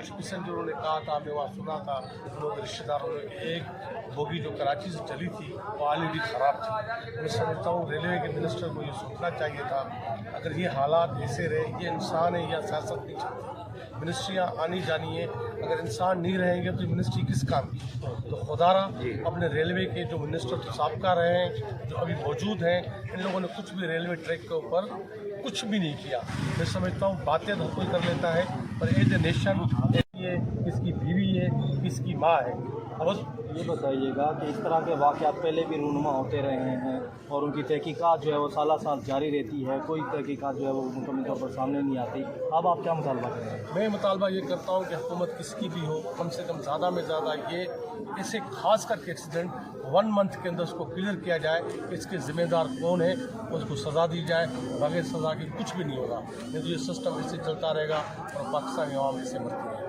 कुछ पैसेंजरों ने कहा था, मैं वहाँ सुना था उन्होंने रिश्तेदारों ने कि एक बोगी जो कराची से चली थी वो ऑलरेडी ख़राब थी। मैं समझता हूँ रेलवे के मिनिस्टर को ये सोचना चाहिए था, अगर ये हालात ऐसे रहे, ये इंसान है या सियासत नहीं चलती। मिनिस्ट्रियाँ आनी जानी है, अगर इंसान नहीं रहेंगे तो मिनिस्ट्री किस काम की। तो खुदारा अपने रेलवे के जो मिनिस्टर साबका रहे हैं, जो अभी मौजूद हैं, इन लोगों ने कुछ भी रेलवे ट्रैक के ऊपर कुछ भी नहीं किया। मैं समझता हूँ बातें हर कोई कर लेता है, पर एज ए नेशन ये किसकी बीवी है, किसकी माँ है। अब ये बताइएगा कि इस तरह के वाक़यात पहले भी रूनुमा होते रहे हैं और उनकी तहकीकात जो है वो साल जारी रहती है, कोई तहकीकात जो है वो मुकम्मल तौर पर सामने नहीं आती। अब आप क्या मुतालबा करें? मैं मुतालबा ये करता हूँ कि हुकूमत किसकी भी हो, कम से कम ज़्यादा में ज़्यादा ये ऐसे खास करके एक्सीडेंट 1 मंथ के अंदर उसको क्लियर किया जाए, इसके ज़िम्मेदार कौन है, उसको सज़ा दी जाए। बगैर सज़ा के कुछ भी नहीं होगा, नहीं तो ये सिस्टम ऐसे चलता रहेगा और पाकिस्तानी आवाम ऐसे मरती है।